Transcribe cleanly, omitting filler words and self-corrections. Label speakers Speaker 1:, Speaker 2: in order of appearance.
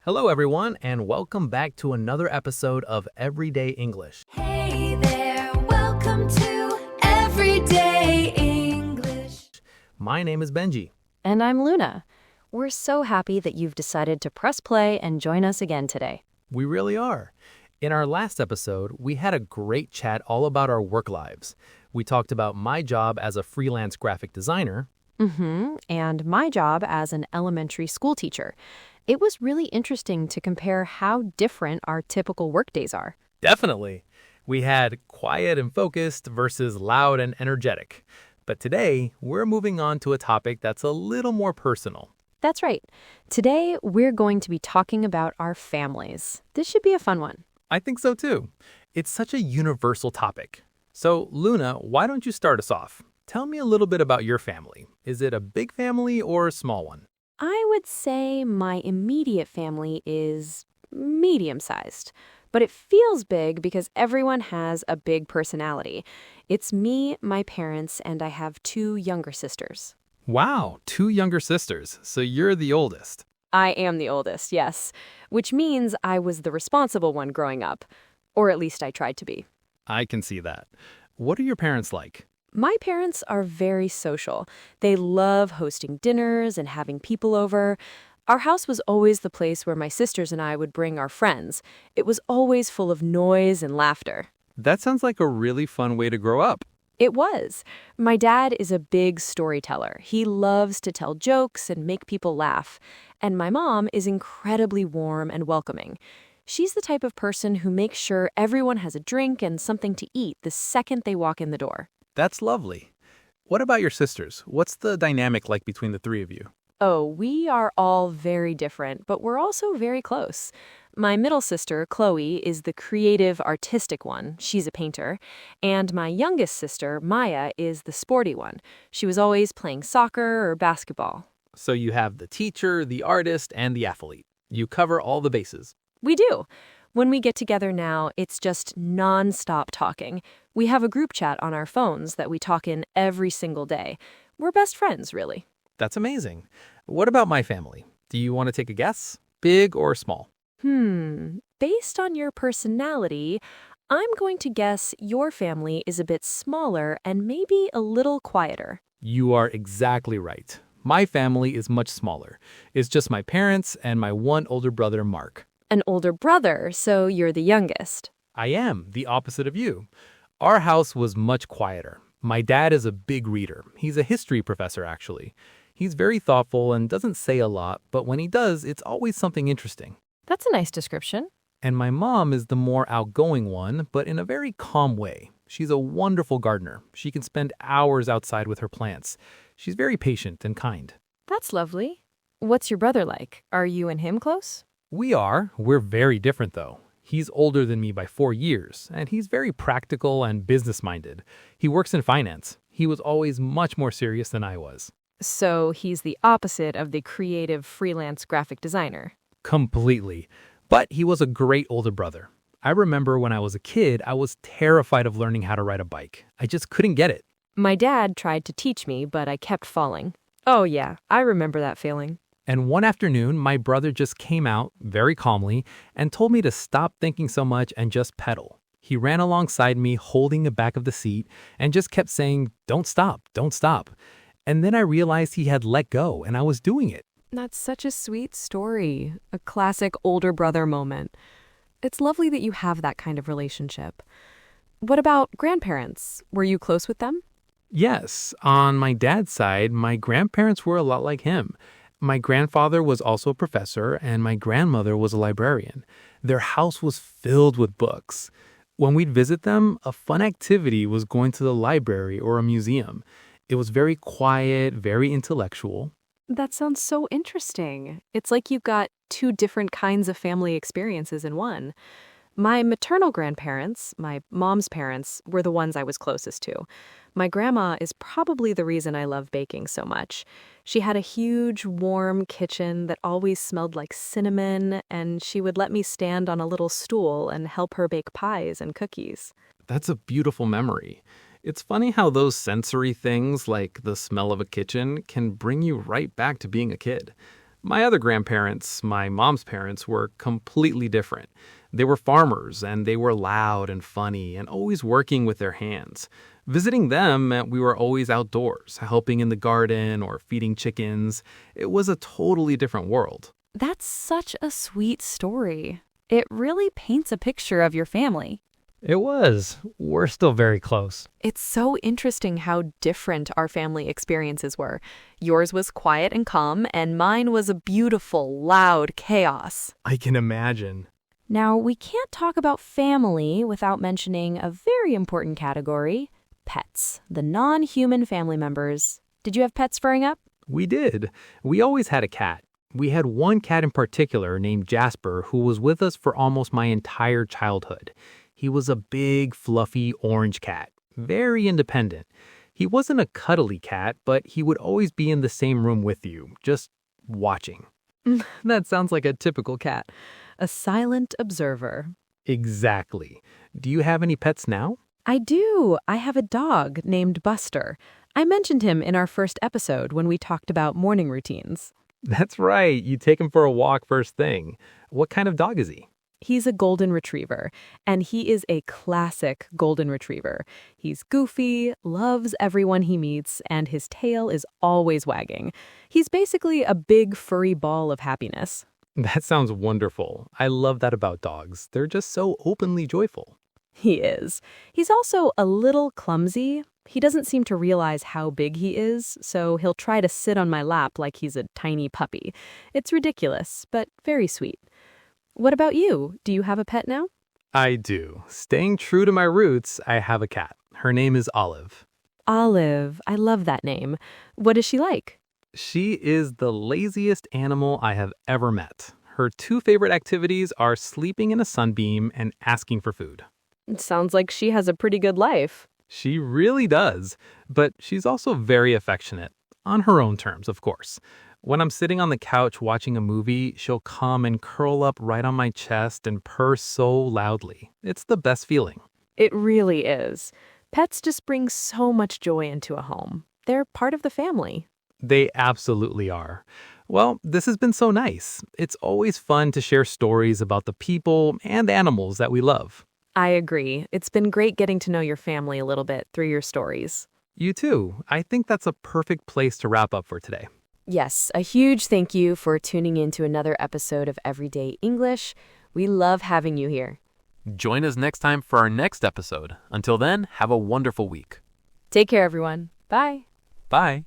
Speaker 1: Hello, everyone, and welcome back to another episode of Everyday English.
Speaker 2: Hey there, welcome to Everyday English.
Speaker 1: My name is Benji.
Speaker 3: And I'm Luna. We're so happy that you've decided to press play and join us again today.
Speaker 1: We really are. In our last episode, we had a great chat all about our work lives. We talked about my job as a freelance graphic designer.
Speaker 3: And my job as an elementary school teacher. It was really interesting to compare how different our typical workdays are.
Speaker 1: Definitely. We had quiet and focused versus loud and energetic. But today, we're moving on to a topic that's a little more personal.
Speaker 3: That's right. Today, we're going to be talking about our families. This should be a fun one.
Speaker 1: I think so too. It's such a universal topic. So, Luna, why don't you start us off? Tell me a little bit about your family. Is it a big family or a small one?
Speaker 3: I would say my immediate family is medium-sized, but it feels big because everyone has a big personality. It's me, my parents, and I have 2 younger sisters.
Speaker 1: Wow, 2 younger sisters, so you're the oldest.
Speaker 3: I am the oldest, yes, which means I was the responsible one growing up, or at least I tried to be.
Speaker 1: I can see that. What are your parents like?
Speaker 3: My parents are very social. They love hosting dinners and having people over. Our house was always the place where my sisters and I would bring our friends. It was always full of noise and laughter.
Speaker 1: That sounds like a really fun way to grow up.
Speaker 3: It was. My dad is a big storyteller. He loves to tell jokes and make people laugh. And my mom is incredibly warm and welcoming. She's the type of person who makes sure everyone has a drink and something to eat the second they walk in the door.
Speaker 1: That's lovely. What about your sisters? What's the dynamic like between the 3 of you?
Speaker 3: Oh, we are all very different, but we're also very close. My middle sister, Chloe, is the creative, artistic one. She's a painter. And my youngest sister, Maya, is the sporty one. She was always playing soccer or basketball.
Speaker 1: So you have the teacher, the artist, and the athlete. You cover all the bases.
Speaker 3: We do. When we get together now, it's just non-stop talking. We have a group chat on our phones that we talk in every single day. We're best friends, really.
Speaker 1: That's amazing. What about my family? Do you want to take a guess? Big or small?
Speaker 3: Based on your personality, I'm going to guess your family is a bit smaller and maybe a little quieter.
Speaker 1: You are exactly right. My family is much smaller. It's just my parents and my one older brother, Mark.
Speaker 3: An older brother, so you're the youngest.
Speaker 1: I am, the opposite of you. Our house was much quieter. My dad is a big reader. He's a history professor, actually. He's very thoughtful and doesn't say a lot, but when he does, it's always something interesting.
Speaker 3: That's a nice description.
Speaker 1: And my mom is the more outgoing one, but in a very calm way. She's a wonderful gardener. She can spend hours outside with her plants. She's very patient and kind.
Speaker 3: That's lovely. What's your brother like? Are you and him close?
Speaker 1: We're very different though. He's older than me by 4 years, and he's very practical and business-minded. He works in finance. He was always much more serious than I was.
Speaker 3: So he's the opposite of the creative freelance graphic designer.
Speaker 1: Completely. But he was a great older brother. I remember when I was a kid, I was terrified of learning how to ride a bike. I just couldn't get it.
Speaker 3: My dad tried to teach me, but I kept falling. Oh yeah, I remember that feeling.
Speaker 1: And one afternoon, my brother just came out very calmly and told me to stop thinking so much and just pedal. He ran alongside me, holding the back of the seat, and just kept saying, "Don't stop, don't stop." And then I realized he had let go, and I was doing it.
Speaker 3: That's such a sweet story, a classic older brother moment. It's lovely that you have that kind of relationship. What about grandparents? Were you close with them?
Speaker 1: Yes, on my dad's side, my grandparents were a lot like him. My grandfather was also a professor, and my grandmother was a librarian. Their house was filled with books. When we'd visit them, a fun activity was going to the library or a museum. It was very quiet, very intellectual.
Speaker 3: That sounds so interesting. It's like you've got 2 different kinds of family experiences in one. My maternal grandparents, my mom's parents, were the ones I was closest to. My grandma is probably the reason I love baking so much. She had a huge, warm kitchen that always smelled like cinnamon, and she would let me stand on a little stool and help her bake pies and cookies.
Speaker 1: That's a beautiful memory. It's funny how those sensory things, like the smell of a kitchen, can bring you right back to being a kid. My other grandparents, my mom's parents, were completely different. They were farmers, and they were loud and funny and always working with their hands. Visiting them meant we were always outdoors, helping in the garden or feeding chickens. It was a totally different world.
Speaker 4: That's such a sweet story. It really paints a picture of your family.
Speaker 5: It was. We're still very close.
Speaker 3: It's so interesting how different our family experiences were. Yours was quiet and calm, and mine was a beautiful, loud chaos.
Speaker 1: I can imagine.
Speaker 4: Now, we can't talk about family without mentioning a very important category, pets, the non-human family members. Did you have pets growing up?
Speaker 1: We did. We always had a cat. We had one cat in particular named Jasper who was with us for almost my entire childhood. He was a big, fluffy orange cat, very independent. He wasn't a cuddly cat, but he would always be in the same room with you, just watching.
Speaker 3: That sounds like a typical cat. A silent observer.
Speaker 1: Exactly. Do you have any pets now?
Speaker 3: I do. I have a dog named Buster. I mentioned him in our first episode when we talked about morning routines.
Speaker 1: That's right. You take him for a walk first thing. What kind of dog is he?
Speaker 3: He's a golden retriever, and he is a classic golden retriever. He's goofy, loves everyone he meets, and his tail is always wagging. He's basically a big furry ball of happiness.
Speaker 1: That sounds wonderful. I love that about dogs. They're just so openly joyful.
Speaker 3: He is. He's also a little clumsy. He doesn't seem to realize how big he is, so he'll try to sit on my lap like he's a tiny puppy. It's ridiculous, but very sweet. What about you? Do you have a pet now?
Speaker 1: I do. Staying true to my roots, I have a cat. Her name is Olive.
Speaker 3: Olive. I love that name. What is she like?
Speaker 1: She is the laziest animal I have ever met. Her two favorite activities are sleeping in a sunbeam and asking for food.
Speaker 3: It sounds like she has a pretty good life.
Speaker 1: She really does, but she's also very affectionate. On her own terms, of course. When I'm sitting on the couch watching a movie, she'll come and curl up right on my chest and purr so loudly. It's the best feeling.
Speaker 3: It really is. Pets just bring so much joy into a home. They're part of the family.
Speaker 1: They absolutely are. Well, this has been so nice. It's always fun to share stories about the people and animals that we love.
Speaker 3: I agree. It's been great getting to know your family a little bit through your stories.
Speaker 1: You too. I think that's a perfect place to wrap up for today.
Speaker 4: Yes, a huge thank you for tuning in to another episode of Everyday English. We love having you here.
Speaker 6: Join us next time for our next episode. Until then, have a wonderful week.
Speaker 4: Take care, everyone. Bye.
Speaker 6: Bye.